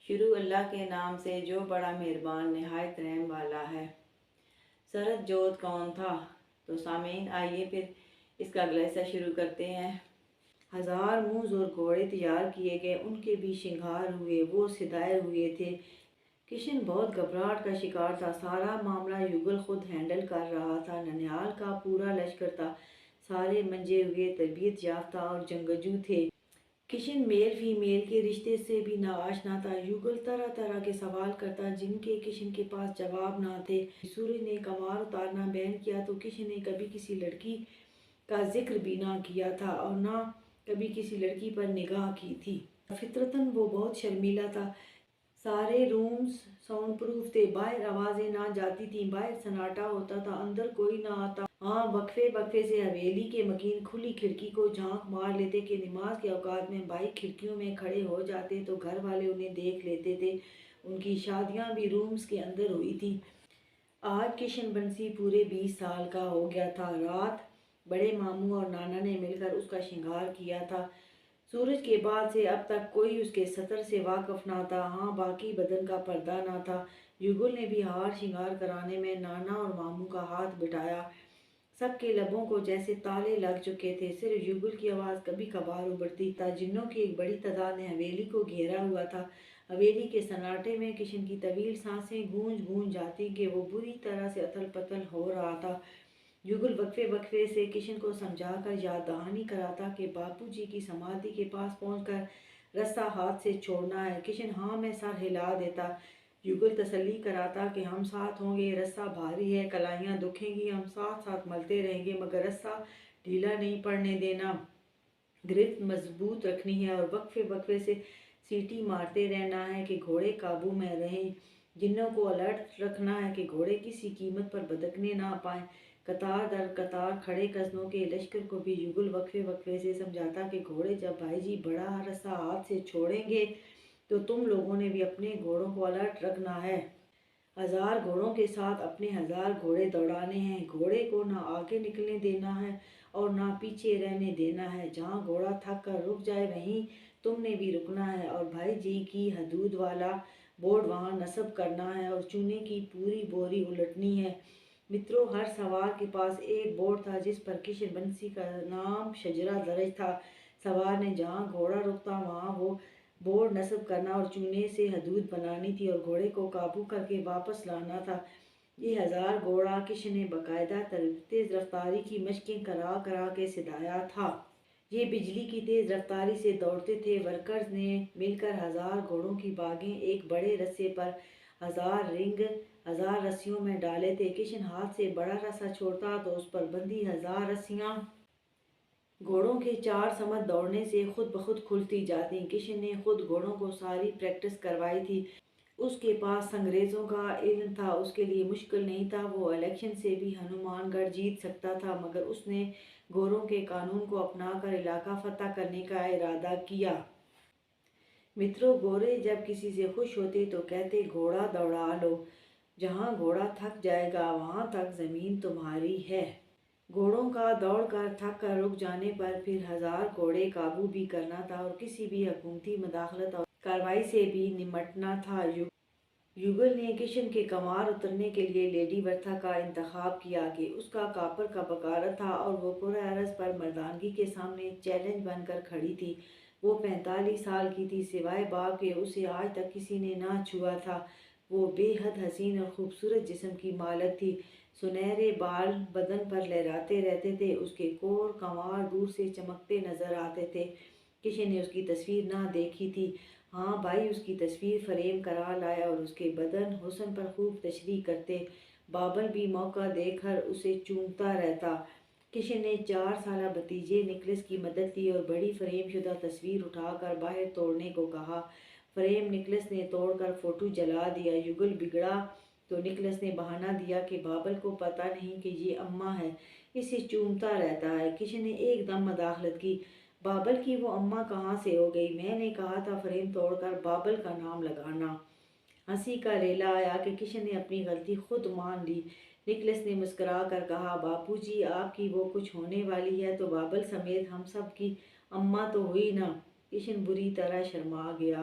شروع اللہ کے نام سے جو بڑا مہربان نہایت رحم والا ہے۔ سرد جوت کون تھا؟ تو سامعین آئیے پھر اس کا اگلا حصہ شروع کرتے ہیں۔ ہزار موز اور گھوڑے تیار کیے گئے، ان کے بھی شنگار ہوئے، وہ سدائے ہوئے تھے۔ کشن بہت گھبراہٹ کا شکار تھا۔ سارا معاملہ یوگل خود ہینڈل کر رہا تھا۔ ننیال کا پورا لشکر تھا، سارے منجے ہوئے، تربیت یافتہ اور جنگجو تھے۔ کشن میل فیمیل کے رشتے سے بھی ناآشنا تھا۔ یوگل طرح طرح کے سوال کرتا جن کے کشن کے پاس جواب نہ تھے۔ سورج نے کمار اتارنا بیان کیا تو کشن نے کبھی کسی لڑکی کا ذکر بھی نہ کیا تھا اور نہ کبھی کسی لڑکی پر نگاہ کی تھی۔ فطرتاً وہ بہت شرمیلا تھا۔ سارے رومز ساؤنڈ پروف تھے، باہر آوازیں نہ جاتی تھیں، باہر سناٹا ہوتا تھا، اندر کوئی نہ آتا۔ ہاں، وقفے وقفے سے حویلی کے مکین کھلی کھڑکی کو جھانک مار لیتے کہ نماز کے اوقات میں بھائی کھڑکیوں میں کھڑے ہو جاتے تو گھر والے انہیں دیکھ لیتے تھے۔ ان کی شادیاں بھی رومز کے اندر ہوئی تھیں۔ آج کشن بنسی پورے 20 سال کا ہو گیا تھا۔ رات بڑے ماموں اور نانا نے مل کر اس کا شنگار کیا تھا۔ سورج کے بعد سے اب تک کوئی اس کے سطر سے واقف نہ تھا۔ ہاں، باقی بدن کا پردہ نہ تھا۔ یوگل نے بھی ہار شنگار کرانے میں نانا اور ماموں کا ہاتھ بٹایا۔ سب کے لبوں کو جیسے تالے لگ چکے تھے، صرف یوگل کی آواز کبھی کبھار ابھرتی تھا۔ جنوں کی ایک بڑی تعداد نے حویلی کو گھیرا ہوا تھا۔ حویلی کے سناٹے میں کشن کی طویل سانسیں گونج گونج جاتی کہ وہ بری طرح سے اتھل پتھل ہو رہا تھا۔ یوگل وقفے وقفے سے کشن کو سمجھا کر یاد دہانی کراتا کہ باپو جی کی سمادھی کے پاس پہنچ کر رسہ ہاتھ سے چھوڑنا ہے۔ کشن ہاں میں سر ہلا دیتا۔ یوگل تسلی کراتا کہ ہم ساتھ ہوں گے، رسہ بھاری ہے، کلائیاں دکھیں گی، ہم ساتھ ساتھ ملتے رہیں گے، مگر رسہ ڈھیلا نہیں پڑنے دینا، گرفت مضبوط رکھنی ہے اور وقفے وقفے سے سیٹی مارتے رہنا ہے کہ گھوڑے قابو میں رہیں۔ جنوں کو الرٹ رکھنا ہے کہ گھوڑے کسی قیمت پر بھٹکنے نہ پائیں۔ قطار در قطار کھڑے قزنوں کے لشکر کو بھی یوگل وقفے وقفے سے سمجھاتا کہ گھوڑے جب بھائی جی بڑا رسہ ہاتھ سے چھوڑیں گے تو تم لوگوں نے بھی اپنے گھوڑوں کو الرٹ رکھنا ہے۔ 1000 گھوڑوں کے ساتھ اپنے 1000 گھوڑے دوڑانے ہیں۔ گھوڑے کو نہ آگے نکلنے دینا ہے اور نہ پیچھے رہنے دینا ہے۔ جہاں گھوڑا تھک کر رک جائے وہیں تم نے بھی رکنا ہے اور بھائی جی کی حدود والا بورڈ وہاں نصب کرنا ہے اور چونے کی پوری بوری الٹنی ہے۔ متروں، ہر سوار کے پاس ایک بورڈ تھا جس پر کشن بنسی کا نام شجرہ درج تھا۔ سوار نے جہاں گھوڑا رکتا وہاں وہ بورڈ نصب کرنا اور چونے سے حدود بنانی تھی اور گھوڑے کو قابو کر کے واپس لانا تھا۔ یہ 1000 گھوڑا کشن نے باقاعدہ تیز رفتاری کی مشقیں کرا کرا کے سدایا تھا۔ یہ بجلی کی تیز رفتاری سے دوڑتے تھے۔ ورکرز نے مل کر 1000 گھوڑوں کی باگیں ایک بڑے رسے پر 1000 رنگ 1000 رسیوں میں ڈالے تھے۔ کشن ہاتھ سے بڑا رسہ چھوڑتا تو اس پر بندھی 1000 رسیاں گھوڑوں کے 4 سمت دوڑنے سے خود بخود کھلتی جاتیں۔ کشن نے خود گھوڑوں کو ساری پریکٹس کروائی تھی۔ اس کے پاس سنگریزوں کا علم تھا، اس کے لیے مشکل نہیں تھا۔ وہ الیکشن سے بھی ہنومان گڑھ جیت سکتا تھا، مگر اس نے گھوڑوں کے قانون کو اپنا کر علاقہ فتح کرنے کا ارادہ کیا۔ متروں، گورے جب کسی سے خوش ہوتے تو کہتے گھوڑا دوڑا لو، جہاں گھوڑا تھک جائے گا وہاں تک زمین تمہاری ہے۔ گھوڑوں کا دوڑ کر تھک کر رک جانے پر پھر 1000 گھوڑے قابو بھی کرنا تھا اور کسی بھی حکومتی مداخلت اور کارروائی سے بھی نمٹنا تھا۔ یوگل نے کشن کے کمار اترنے کے لیے لیڈی ورتھا کا انتخاب کیا کہ اس کا کاپر کا بکارت تھا اور وہ پرعرض پر مردانگی کے سامنے چیلنج بن کر کھڑی تھی۔ وہ 45 سال کی تھی، سوائے باپ کے اسے آج تک کسی نے نہ چھوا تھا۔ وہ بے حد حسین اور خوبصورت جسم کی مالک تھی، سنہرے بال بدن پر لہراتے رہتے تھے، اس کے کور کنوار دور سے چمکتے نظر آتے تھے۔ کشن نے اس کی تصویر نہ دیکھی تھی۔ ہاں بھائی اس کی تصویر فریم کرا لائے اور اس کے بدن حسن پر خوب تشریح کرتے۔ بابل بھی موقع دیکھ کر اسے چومتا رہتا۔ کشن نے 4 سالہ بھتیجے نکلس کی مدد لی اور بڑی فریم شدہ تصویر اٹھا کر باہر توڑنے کو کہا۔ فریم نکلس نے توڑ کر فوٹو جلا دیا۔ یوگل بگڑا تو نکلس نے بہانہ دیا کہ بابل کو پتہ نہیں کہ یہ اماں ہے، اسے چومتا رہتا ہے۔ کشن نے ایک دم مداخلت کی، بابل کی وہ اماں کہاں سے ہو گئی؟ میں نے کہا تھا فریم توڑ کر بابل کا نام لگانا۔ ہنسی کا ریلا آیا کہ کشن نے اپنی غلطی خود مان لی۔ نکلس نے مسکرا کر کہا، باپو جی آپ کی وہ کچھ ہونے والی ہے تو بابل سمیت ہم سب کی اماں تو ہوئی نا۔ کشن بری طرح شرما گیا۔